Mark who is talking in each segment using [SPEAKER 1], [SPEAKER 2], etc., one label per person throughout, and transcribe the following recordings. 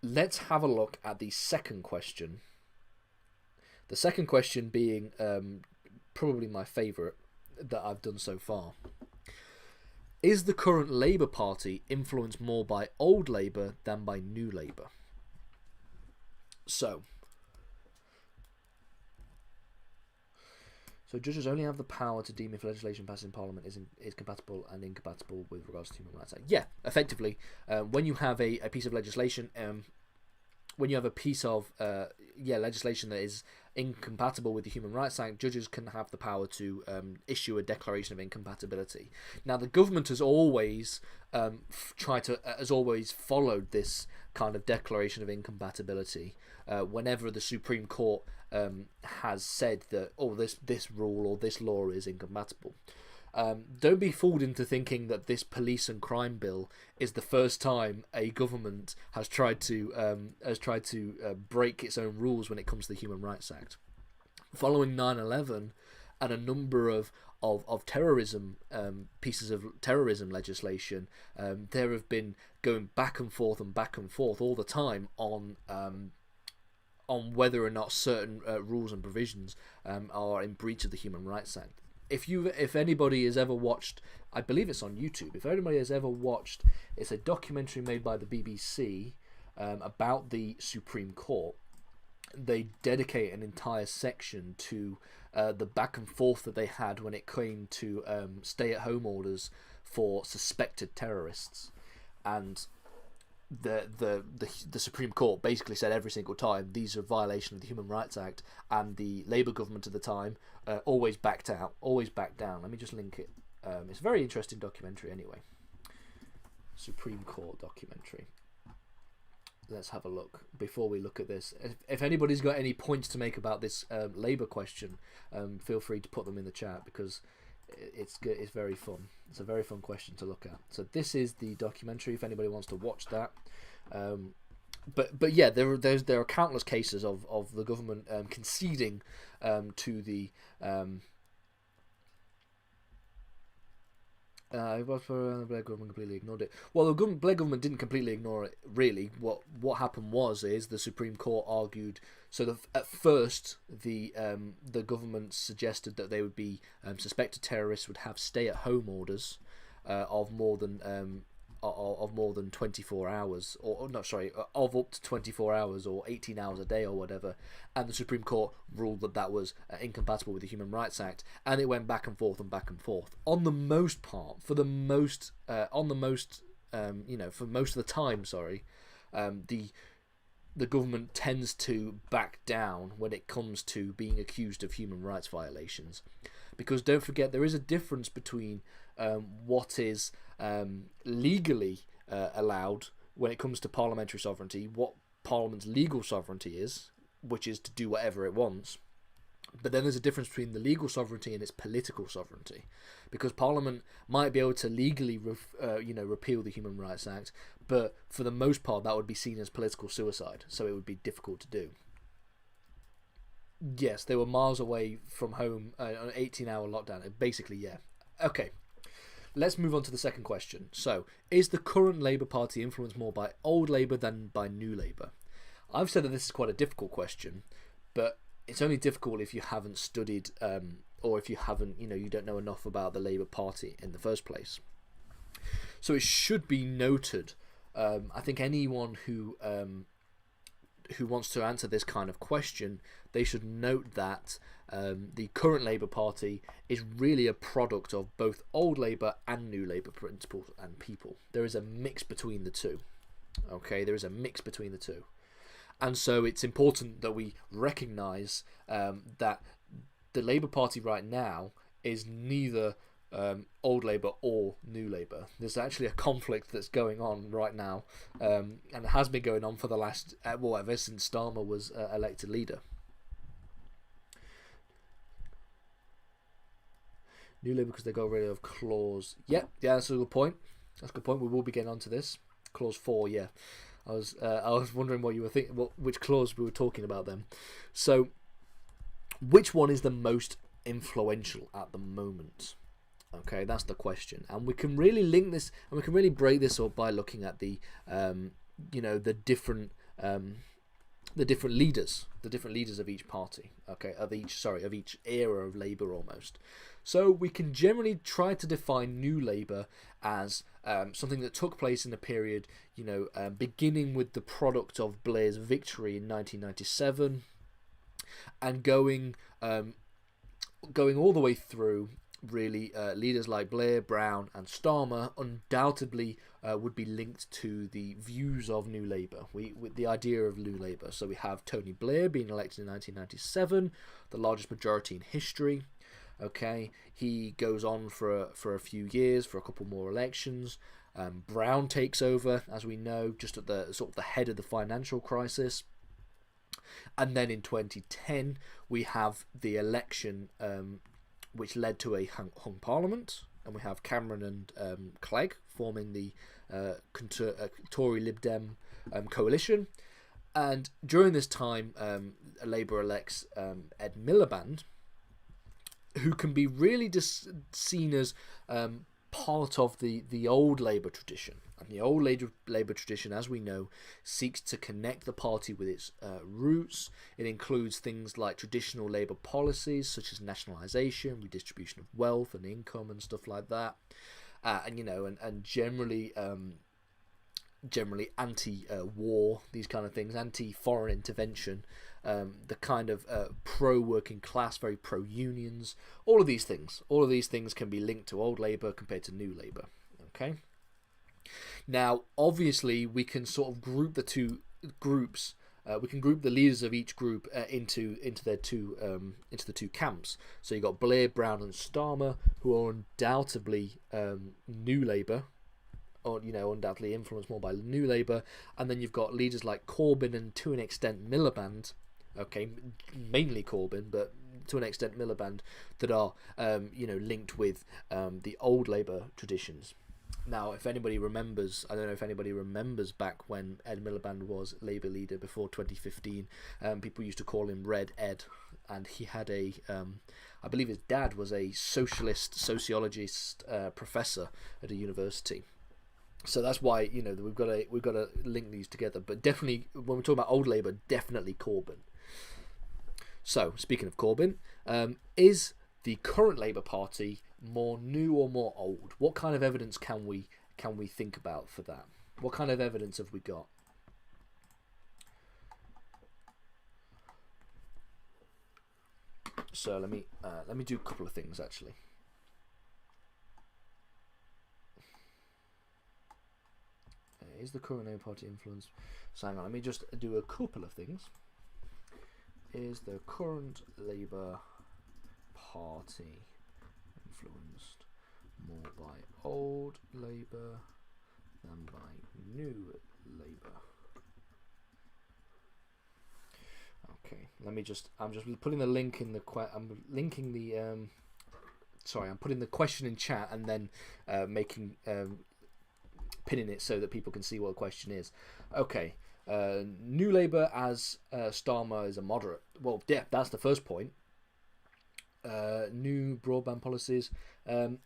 [SPEAKER 1] let's have a look at the second question. The second question being probably my favourite that I've done so far. Is the current Labour Party influenced more by old Labour than by new Labour? So judges only have the power to deem if legislation passed in Parliament is compatible and incompatible with regards to Human Rights Act. Yeah, effectively, when you have a piece of legislation, when you have a piece of legislation that is incompatible with the Human Rights Act, judges can have the power to issue a declaration of incompatibility. Now, the government has always followed this kind of declaration of incompatibility whenever the Supreme Court has said that this rule or this law is incompatible. Don't be fooled into thinking that this police and crime bill is the first time a government has tried to break its own rules when it comes to the Human Rights Act. Following 9/11 and a number of terrorism pieces of terrorism legislation, there have been going back and forth all the time on whether or not certain rules and provisions are in breach of the Human Rights Act. If anybody has ever watched, I believe it's on YouTube, if anybody has ever watched, it's a documentary made by the BBC about the Supreme Court. They dedicate an entire section to the back and forth that they had when it came to stay-at-home orders for suspected terrorists, and the Supreme Court basically said every single time these are a violation of the Human Rights Act, and the Labour government at the time always backed down. Let me just link it. It's a very interesting documentary anyway. Supreme Court documentary. Let's have a look before we look at this. If anybody's got any points to make about this Labour question, feel free to put them in the chat, because it's good. It's very fun. It's a very fun question to look at. So this is the documentary. If anybody wants to watch that, but yeah, there are countless cases of the government conceding to the the Blair government completely ignored it. Well, the Blair government didn't completely ignore it, really. What happened is the Supreme Court argued. So at first, the government suggested that they would be suspected terrorists would have stay-at-home orders of more than 24 hours, of up to 24 hours or 18 hours a day or whatever, and the Supreme Court ruled that was incompatible with the Human Rights Act, and it went back and forth. On the most part, for most of the time, the government tends to back down when it comes to being accused of human rights violations, because don't forget there is a difference between what is legally allowed when it comes to parliamentary sovereignty, what Parliament's legal sovereignty is, which is to do whatever it wants. But then there's a difference between the legal sovereignty and its political sovereignty, because Parliament might be able to legally repeal the Human Rights Act, but for the most part that would be seen as political suicide, so it would be difficult to do. Yes, they were miles away from home on an 18-hour lockdown. Basically, yeah. Okay. Let's move on to the second question. So, is the current Labour Party influenced more by old Labour than by new Labour? I've said that this is quite a difficult question, but it's only difficult if you haven't studied or if you haven't, you don't know enough about the Labour Party in the first place. So it should be noted, I think anyone who wants to answer this kind of question, they should note that the current Labour Party is really a product of both old Labour and new Labour principles and people. There is a mix between the two. Okay, there is a mix between the two. And so it's important that we recognise that the Labour Party right now is neither old Labour or new Labour. There's actually a conflict that's going on right now, and it has been going on for the last, ever since Starmer was elected leader. New Labour because they got rid of clause. Yeah, that's a good point. That's a good point. We will be getting onto this. Clause 4, yeah. I was wondering what you were thinking, which clause we were talking about then. So, which one is the most influential at the moment? Okay, that's the question, and we can really link this, and we can really break this up by looking at the, the different the different leaders of each party, okay, of each era of Labour almost. So we can generally try to define New Labour as something that took place in a period, beginning with the product of Blair's victory in 1997, and going all the way through. Really, leaders like Blair, Brown and Starmer undoubtedly would be linked to the views of New Labour, with the idea of New Labour. So we have Tony Blair being elected in 1997, the largest majority in history. Okay, he goes on for a few years, for a couple more elections. Brown takes over, as we know, just at the sort of the head of the financial crisis. And then in 2010, we have the election which led to a hung parliament, and we have Cameron and Clegg forming the Tory Lib Dem coalition. And during this time, Labour elects Ed Miliband, who can be really just seen as part of the old Labour tradition. And the old Labour tradition, as we know, seeks to connect the party with its roots. It includes things like traditional Labour policies, such as nationalisation, redistribution of wealth and income and stuff like that. And generally anti-war, these kind of things, anti-foreign intervention, the kind of pro-working class, very pro-unions. All of these things can be linked to old Labour compared to New Labour. Okay. Now, obviously, we can sort of group the two groups. We can group the leaders of each group into the two camps. So you got Blair, Brown, and Starmer, who are undoubtedly New Labour, or undoubtedly influenced more by New Labour. And then you've got leaders like Corbyn and to an extent Miliband. Okay, mainly Corbyn, but to an extent Miliband, that are linked with the old Labour traditions. Now, if anybody remembers, I don't know if anybody remembers back when Ed Miliband was Labour leader before 2015, people used to call him Red Ed, and he had I believe his dad was a sociologist professor at a university. So that's why we've got to link these together. But definitely, when we're talking about old Labour, definitely Corbyn. So speaking of Corbyn, is the current Labour Party more new or more old? What kind of evidence can we think about for that? What kind of evidence have we got? So let me do a couple of things actually. Is the current Labour Party influenced? So hang on, let me just do a couple of things. Is the current Labour Party influenced more by old Labour than by new Labour? Okay, I'm just putting the link in the I'm putting the question in chat and then pinning it so that people can see what the question is. Okay, New Labour as Starmer is a moderate. Well, yeah, that's the first point. New broadband policies. You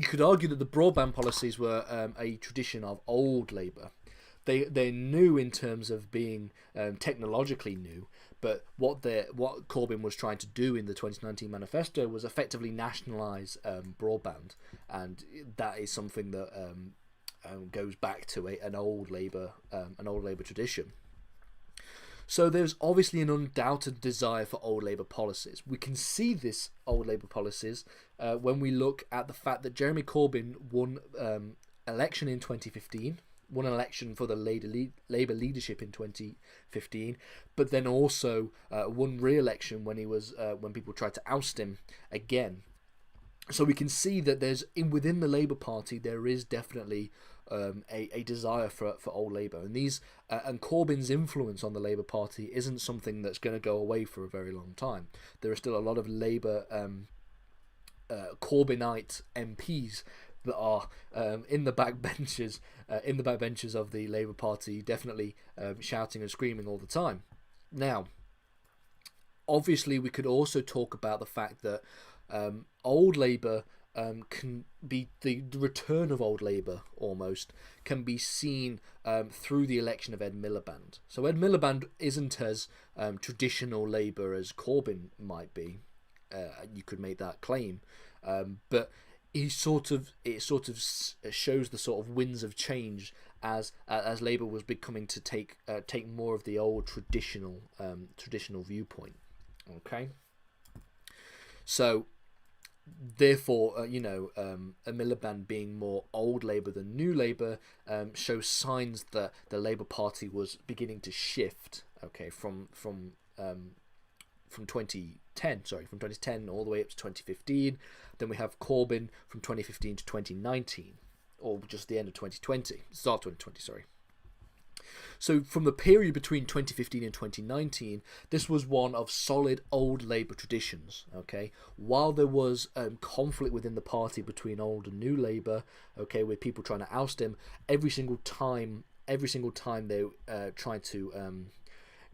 [SPEAKER 1] could argue that the broadband policies were a tradition of old Labour. They're new in terms of being technologically new, but what Corbyn was trying to do in the 2019 manifesto was effectively nationalise broadband, and that is something that goes back to an old Labour tradition. So there's obviously an undoubted desire for old Labour policies. We can see this old Labour policies when we look at the fact that Jeremy Corbyn won election in 2015, won an election for the Labour leadership in 2015, but then also won re-election when people tried to oust him again. So we can see that within the Labour Party there is definitely a desire for old Labour, and Corbyn's influence on the Labour Party isn't something that's going to go away for a very long time. There are still a lot of Labour Corbynite MPs that are in the backbenches of the Labour Party, definitely shouting and screaming all the time. Now, obviously, we could also talk about the fact that old Labour can be the return of old Labour almost can be seen through the election of Ed Miliband. So Ed Miliband isn't as traditional Labour as Corbyn might be. You could make that claim, but it sort of shows the sort of winds of change as Labour was becoming to take more of the old traditional viewpoint. Okay, so therefore, a Miliband being more old Labour than new Labour shows signs that the Labour Party was beginning to shift. Okay, from 2010 all the way up to 2015. Then we have Corbyn from 2015 to 2019, or just the end of 2020, start 2020, sorry. So from the period between 2015 and 2019, this was one of solid old Labour traditions. Okay, while there was conflict within the party between old and new Labour, okay, with people trying to oust him, every single time they tried to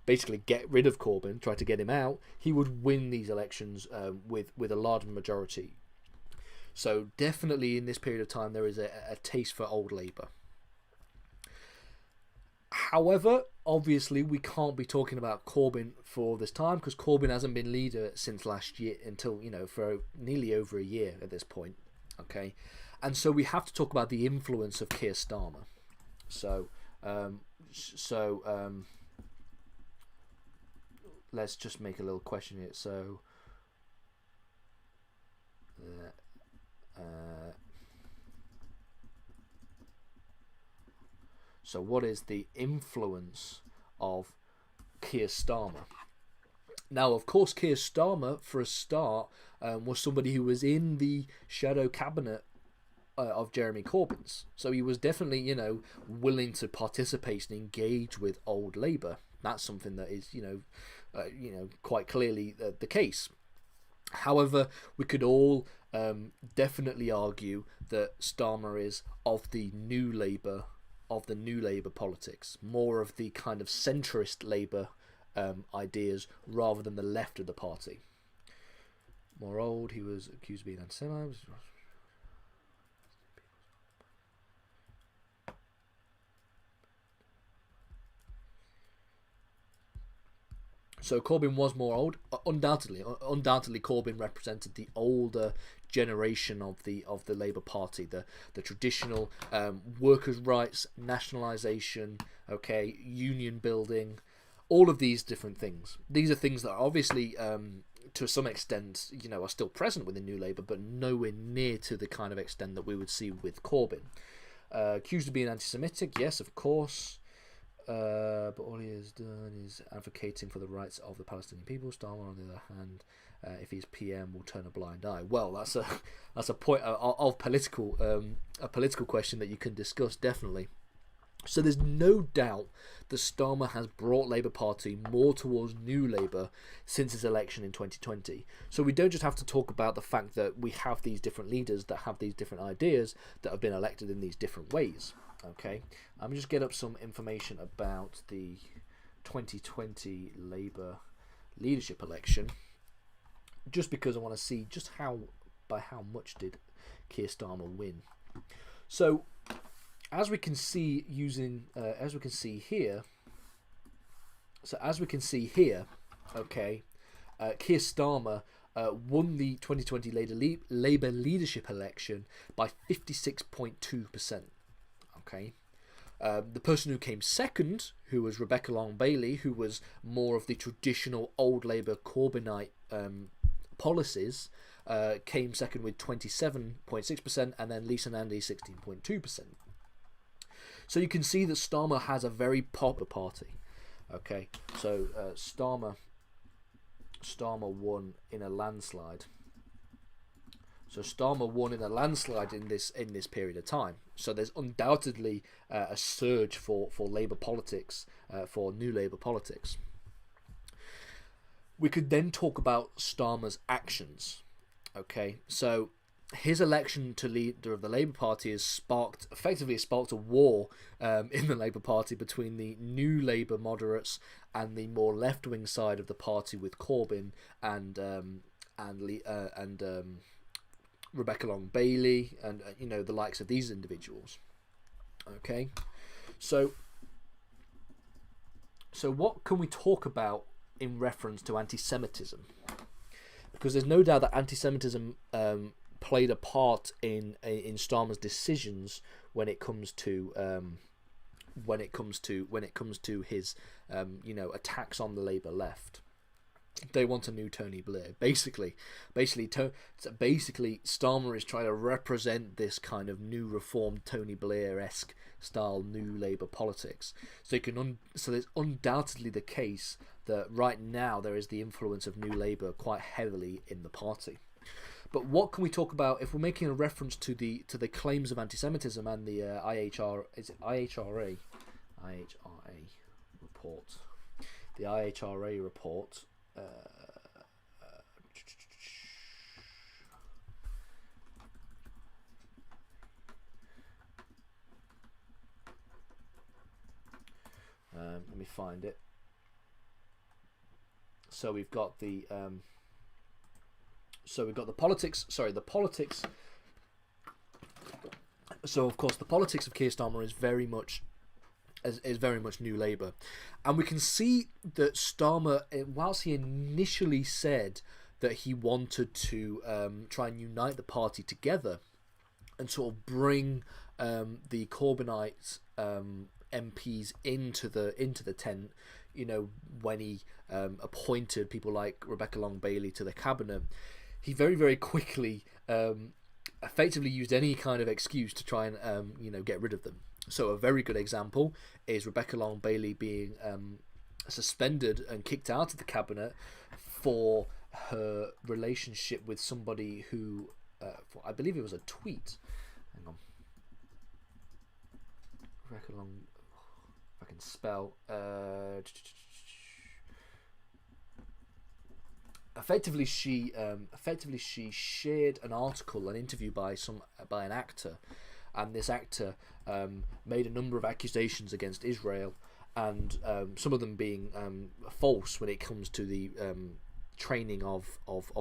[SPEAKER 1] basically get rid of Corbyn, try to get him out, he would win these elections with a large majority. So definitely in this period of time there is a taste for old Labour. However, obviously we can't be talking about Corbyn for this time, because Corbyn hasn't been leader since last year, until for nearly over a year at this point. Okay, and so we have to talk about the influence of Keir Starmer. Let's just make a little question here. So what is the influence of Keir Starmer? Now, of course, Keir Starmer, for a start, was somebody who was in the shadow cabinet of Jeremy Corbyn's. So he was definitely, willing to participate and engage with old Labour. That's something that is, quite clearly the case. However, we could all definitely argue that Starmer is of the new Labour politics, more of the kind of centrist Labour ideas rather than the left of the party. More old, he was accused of being anti-Semite. So Corbyn was more old. Undoubtedly, Corbyn represented the older generation of the Labour Party, the traditional workers' rights, nationalisation, okay, union building, all of these different things. These are things that are obviously, to some extent, are still present within New Labour, but nowhere near to the kind of extent that we would see with Corbyn. Accused of being anti-Semitic, yes, of course. But all he has done is advocating for the rights of the Palestinian people. Starmer, on the other hand, if he's PM, will turn a blind eye. Well, that's a point of political a political question that you can discuss, definitely. So there's no doubt that Starmer has brought Labour Party more towards New Labour since his election in 2020. So we don't just have to talk about the fact that we have these different leaders that have these different ideas that have been elected in these different ways. Okay, I'm just get up some information about the 2020 Labour leadership election, just because I want to see just by how much did Keir Starmer win. So as we can see here, okay, Keir Starmer won the 2020 Labour leadership election by 56.2%. Okay, the person who came second, who was Rebecca Long-Bailey, who was more of the traditional old Labour Corbynite policies, came second with 27.6%, and then Lisa Nandy 16.2%. So you can see that Starmer has a very popular party. Okay, so Starmer won in a landslide. So Starmer won in a landslide in this period of time. So there's undoubtedly a surge for Labour politics, for New Labour politics. We could then talk about Starmer's actions. Okay, so his election to leader of the Labour Party has sparked a war in the Labour Party between the New Labour moderates and the more left-wing side of the party with Corbyn and Rebecca Long Bailey, and the likes of these individuals. Okay, so what can we talk about in reference to anti-Semitism? Because there's no doubt that anti-Semitism played a part in Starmer's decisions when it comes to his attacks on the Labour left. They want a new Tony Blair. Basically, Starmer is trying to represent this kind of new reformed Tony Blair-esque style new Labour politics. So there's undoubtedly the case that right now there is the influence of New Labour quite heavily in the party. But what can we talk about if we're making a reference to the claims of anti-Semitism and the IHRA report? The IHRA report. Let me find it. So we've got the politics. Sorry, the politics. So of course, the politics of Keir Starmer is very much New Labour, and we can see that Starmer, whilst he initially said that he wanted to try and unite the party together and sort of bring the Corbynite MPs into the tent, when he appointed people like Rebecca Long Bailey to the cabinet, he very, very quickly effectively used any kind of excuse to try and get rid of them. So a very good example is Rebecca Long Bailey being suspended and kicked out of the cabinet for her relationship with somebody who, I believe it was a tweet. Hang on. Rebecca Long, if I can spell. Effectively, she shared an article, an interview by an actor, and this actor made a number of accusations against Israel, and some of them being false when it comes to the training of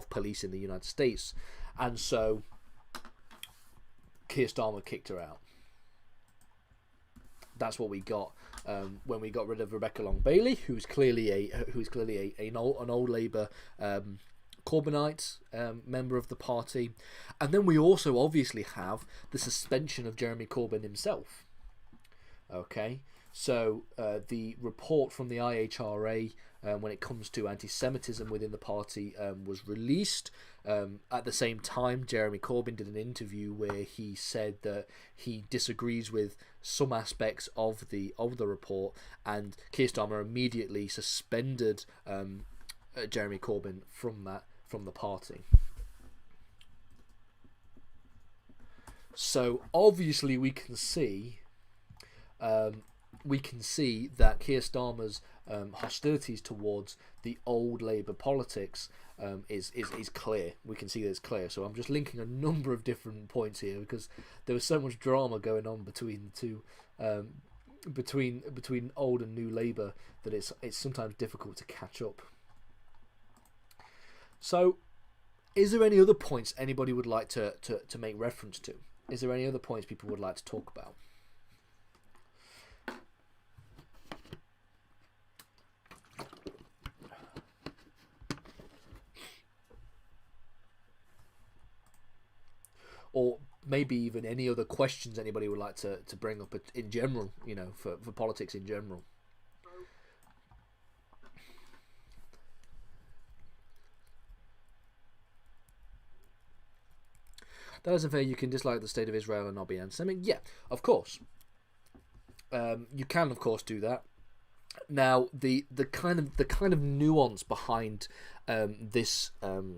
[SPEAKER 1] police in the United States, and so Keir Starmer kicked her out. That's what we got when we got rid of Rebecca Long Bailey, who's clearly an old Labour Corbynite member of the party, and then we also obviously have the suspension of Jeremy Corbyn himself. Okay, so the report from the IHRA when it comes to anti-Semitism within the party was released. At the same time, Jeremy Corbyn did an interview where he said that he disagrees with some aspects of the report, and Keir Starmer immediately suspended Jeremy Corbyn from the party. So obviously we can see that Keir Starmer's hostilities towards the old Labour politics is clear. We can see that it's clear. So I'm just linking a number of different points here because there was so much drama going on between the two, between old and new Labour, that it's sometimes difficult to catch up. So, is there any other points anybody would like to make reference to? Is there any other points people would like to talk about? Or maybe even any other questions anybody would like to bring up in general, for politics in general. That isn't fair. You can dislike the state of Israel and not be anti-Semitic. Yeah, of course. You can, of course, do that. Now, the kind of nuance behind this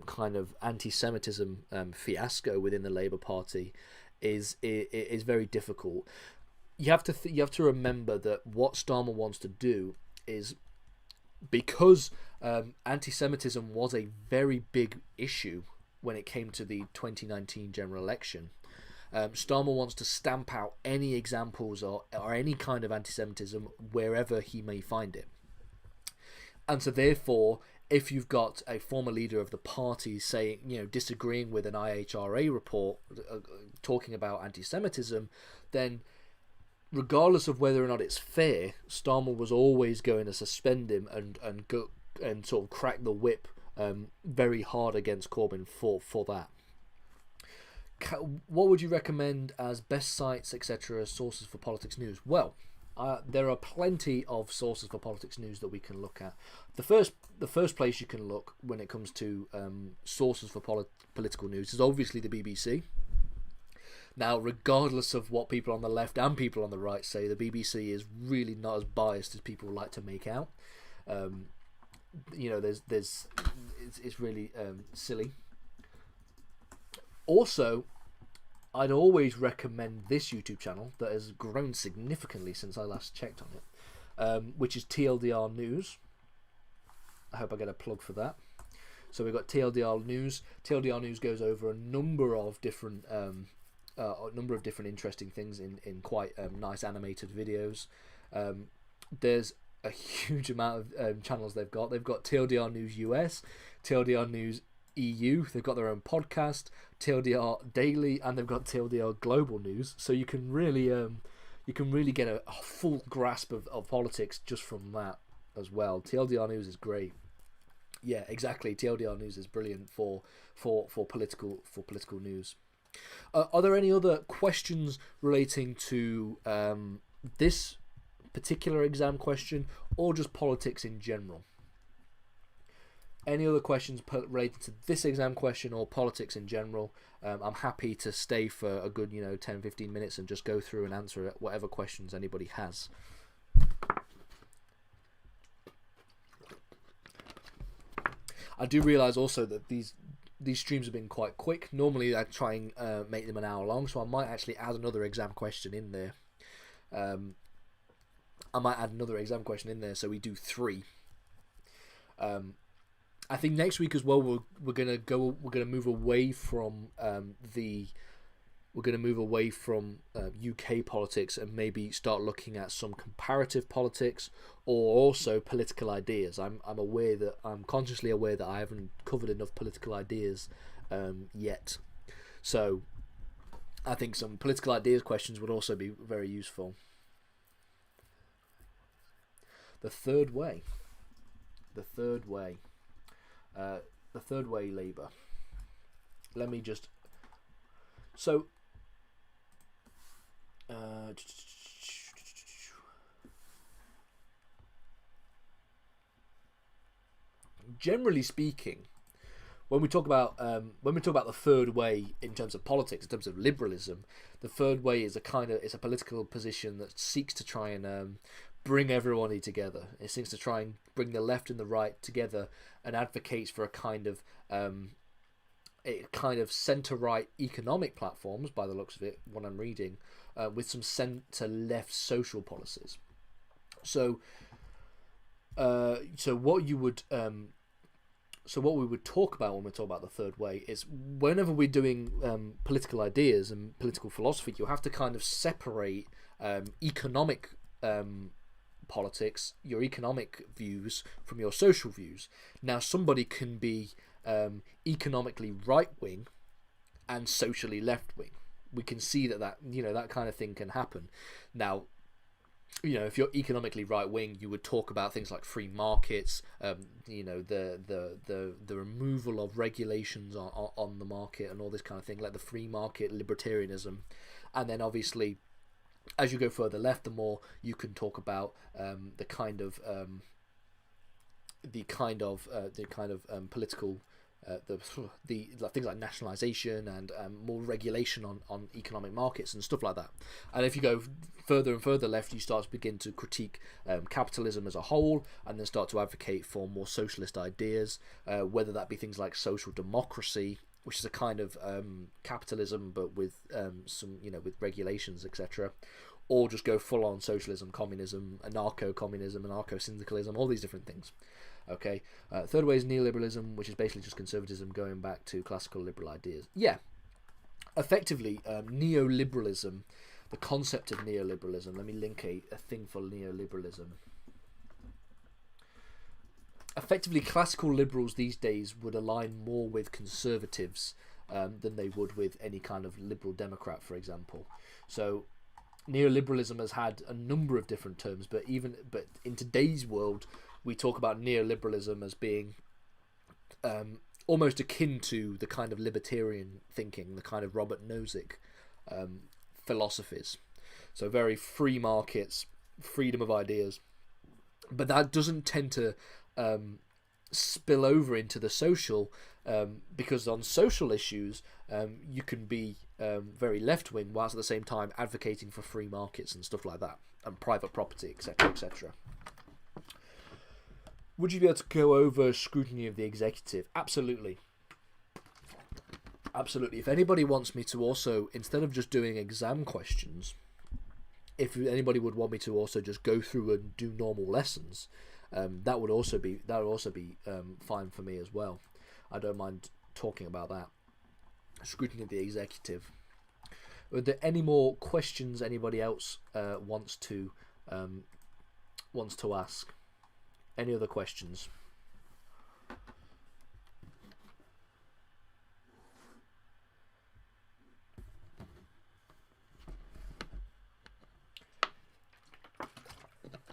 [SPEAKER 1] kind of anti-Semitism fiasco within the Labour Party is very difficult. You have to remember that what Starmer wants to do is, because anti-Semitism was a very big issue when it came to the 2019 general election, Starmer wants to stamp out any examples or any kind of anti-Semitism wherever he may find it. And so therefore, if you've got a former leader of the party saying, disagreeing with an IHRA report talking about anti-Semitism, then regardless of whether or not it's fair, Starmer was always going to suspend him and sort of crack the whip very hard against Corbyn for that. What would you recommend as best sites, etc., as sources for politics news? Well, there are plenty of sources for politics news that we can look at. The first place you can look when it comes to sources for political news is obviously the BBC. Now, regardless of what people on the left and people on the right say, the BBC is really not as biased as people like to make out. It's really silly. Also, I'd always recommend this YouTube channel that has grown significantly since I last checked on it, which is TLDR News. I hope I get a plug for that. So we've got TLDR News. TLDR News goes over a number of different interesting things in quite nice animated videos. There's a huge amount of channels they've got. They've got TLDR News US, TLDR News EU. They've got their own podcast, TLDR Daily, and they've got TLDR Global News. So you can really get a full grasp of politics just from that as well. TLDR News is great. Yeah, exactly. TLDR News is brilliant for political news. Are there any other questions relating to this particular exam question, or just politics in general? Any other questions related to this exam question or politics in general? I'm happy to stay for a good 10-15 minutes and just go through and answer whatever questions anybody has. I do realise also that these streams have been quite quick. Normally I try and make them an hour long, so I might actually add another exam question in there. So we do 3. I think next week as well we're gonna move away from UK politics and maybe start looking at some comparative politics or also political ideas. I'm consciously aware that I haven't covered enough political ideas yet, so I think some political ideas questions would also be very useful. The third way Labour. Let me just generally speaking, when we talk about the third way in terms of politics, in terms of liberalism, the third way is a political position that seeks to try and bring everybody together. It seems to try and bring the left and the right together and advocates for a kind of centre-right economic platforms, by the looks of it, what I'm reading, with some centre-left social policies. So what we would talk about when we talk about the third way is whenever we're doing political ideas and political philosophy, you have to kind of separate economic politics, your economic views, from your social views. Now, somebody can be economically right-wing and socially left-wing. We can see that kind of thing can happen. Now, if you're economically right-wing, you would talk about things like free markets, the removal of regulations on the market and all this kind of thing, like the free market, libertarianism. And then obviously, as you go further left, the more you can talk about the kind of political things like nationalisation and more regulation on economic markets and stuff like that. And if you go further and further left, you start to begin to critique capitalism as a whole, and then start to advocate for more socialist ideas, whether that be things like social democracy, which is a kind of capitalism but with some with regulations, etc., or just go full on socialism, communism, anarcho-communism, anarcho-syndicalism, all these different things. Okay, third way is neoliberalism, which is basically just conservatism going back to classical liberal ideas. Yeah, effectively, neoliberalism, the concept of neoliberalism. Let me link a thing for neoliberalism. effectively classical liberals these days would align more with conservatives than they would with any kind of liberal Democrat, for example. So neoliberalism has had a number of different terms, but in today's world, we talk about neoliberalism as being almost akin to the kind of libertarian thinking, the kind of Robert Nozick philosophies. So very free markets, freedom of ideas, but that doesn't tend to spill over into the social, because on social issues you can be very left-wing whilst at the same time advocating for free markets and stuff like that, and private property, etc., etc. Would you be able to go over scrutiny of the executive? Absolutely. Absolutely. If anybody wants me to also, instead of just doing exam questions, if anybody would want me to also just go through and do normal lessons, that would also be fine for me as well. I don't mind talking about that. Scrutiny of the executive. Are there any more questions anybody else wants to ask? Any other questions?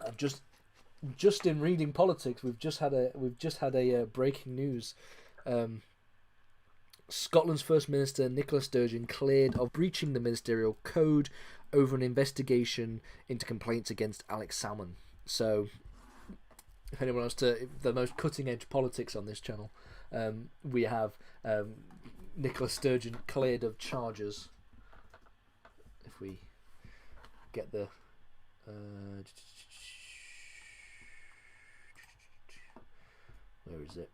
[SPEAKER 1] I've just in reading politics, we've just had a breaking news. Scotland's First Minister Nicola Sturgeon cleared of breaching the ministerial code over an investigation into complaints against Alex Salmond. So, if anyone wants to, the most cutting edge politics on this channel, we have Nicola Sturgeon cleared of charges. If we get the where is it?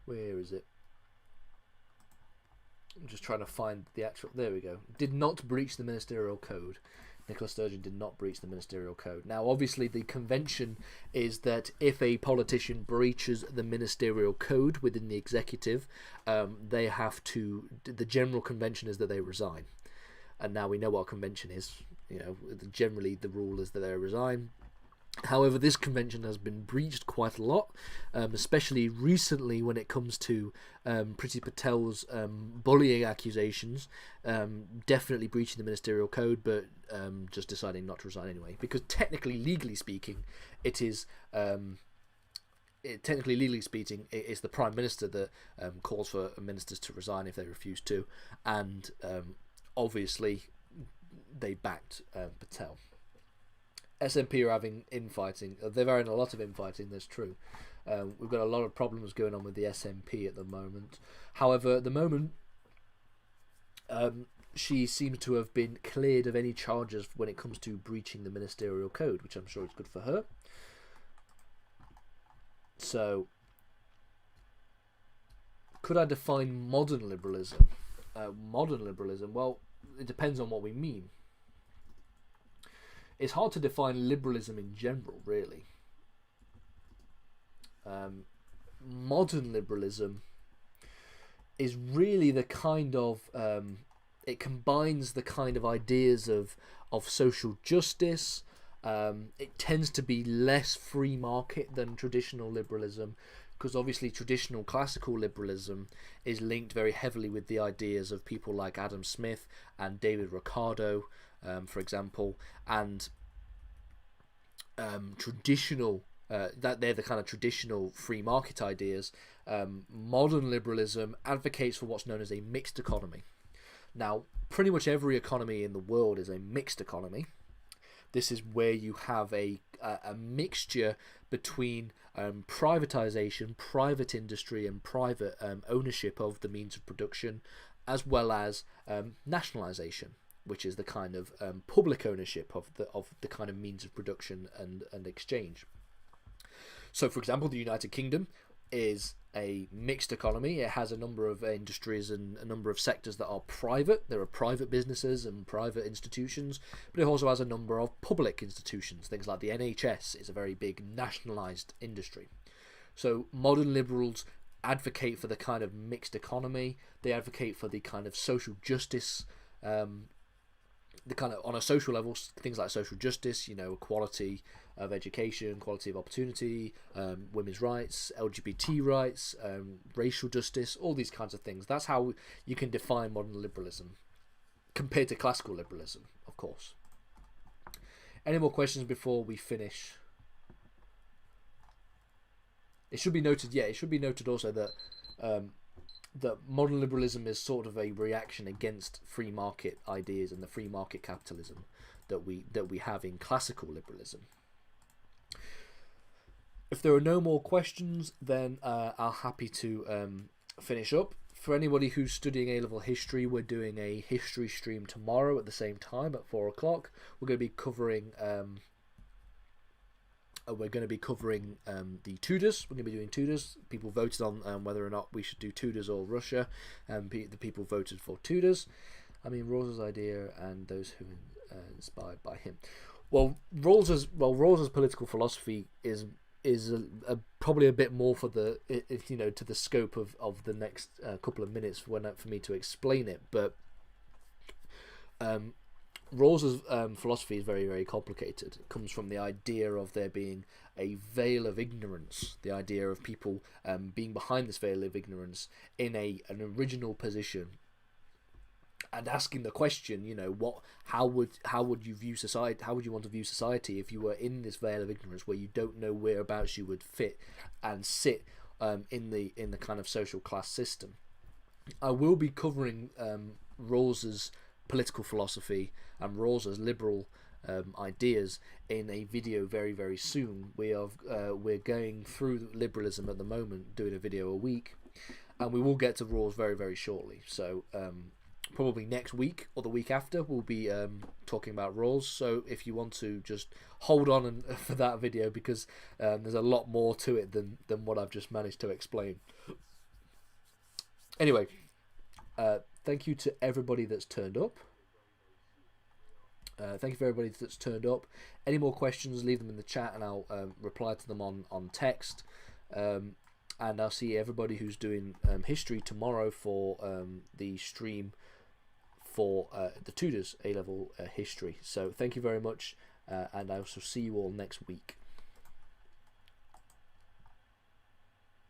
[SPEAKER 1] Where is it? I'm just trying to find the actual. There we go. Did not breach the ministerial code. Nicola Sturgeon did not breach the ministerial code. Now, obviously, the convention is that if a politician breaches the ministerial code within the executive, they have to. The general convention is that they resign. And now we know what a convention is. You know, generally the rule is that they resign. However, this convention has been breached quite a lot, especially recently when it comes to Priti Patel's bullying accusations. Definitely breaching the ministerial code, but just deciding not to resign anyway. Because technically, legally speaking, it is the Prime Minister that calls for ministers to resign if they refuse to, and obviously they backed Patel. SNP are having infighting. They're having a lot of infighting, that's true. We've got a lot of problems going on with the SNP at the moment. However, at the moment, she seems to have been cleared of any charges when it comes to breaching the ministerial code, which I'm sure is good for her. So, could I define modern liberalism? Modern liberalism, well, it depends on what we mean. It's hard to define liberalism in general, really. Modern liberalism is really the kind of it combines the kind of ideas of social justice. It tends to be less free market than traditional liberalism, because obviously traditional classical liberalism is linked very heavily with the ideas of people like Adam Smith and David Ricardo, for example, and traditional that they're the kind of traditional free market ideas. Modern liberalism advocates for what's known as a mixed economy. Now, pretty much every economy in the world is a mixed economy. This is where you have a mixture between privatization, private industry, and private ownership of the means of production, as well as nationalization, which is the kind of public ownership of the kind of means of production and exchange. So, for example, the United Kingdom is a mixed economy. It has a number of industries and a number of sectors that are private. There are private businesses and private institutions, but it also has a number of public institutions. Things like the NHS is a very big nationalised industry. So modern liberals advocate for the kind of mixed economy. They advocate for the kind of social justice the kind of on a social level, things like social justice, equality of education, equality of opportunity, women's rights, LGBT rights, racial justice, all these kinds of things. That's how you can define modern liberalism compared to classical liberalism, of course. Any more questions before we finish? It should be noted, also that that modern liberalism is sort of a reaction against free market ideas and the free market capitalism that we have in classical liberalism. If there are no more questions, then I'm happy to finish up. For anybody who's studying A-level history, we're doing a history stream tomorrow at the same time at 4 o'clock. We're going to be covering the Tudors. We're going to be doing Tudors. People voted on whether or not we should do Tudors or Russia, and the people voted for Tudors. I mean, Rawls's idea and those who are inspired by him. Well, Rawls's political philosophy is probably a bit more for the to the scope of the next couple of minutes for me to explain it, but Rawls's philosophy is very, very complicated. It comes from the idea of there being a veil of ignorance, the idea of people being behind this veil of ignorance in an original position, and asking the question, how would you view society? How would you want to view society if you were in this veil of ignorance where you don't know whereabouts you would fit and sit in the kind of social class system? I will be covering Rawls's political philosophy and Rawls's liberal ideas in a video very, very soon. We're going through liberalism at the moment, doing a video a week, and we will get to Rawls very, very shortly. So probably next week or the week after we'll be talking about Rawls. So if you want to just hold on for that video, because there's a lot more to it than what I've just managed to explain. Anyway, thank you to everybody that's turned up. Thank you for everybody that's turned up. Any more questions, leave them in the chat and I'll reply to them on text. And I'll see everybody who's doing history tomorrow for the stream for the Tudors A-level history. So thank you very much, and I will see you all next week.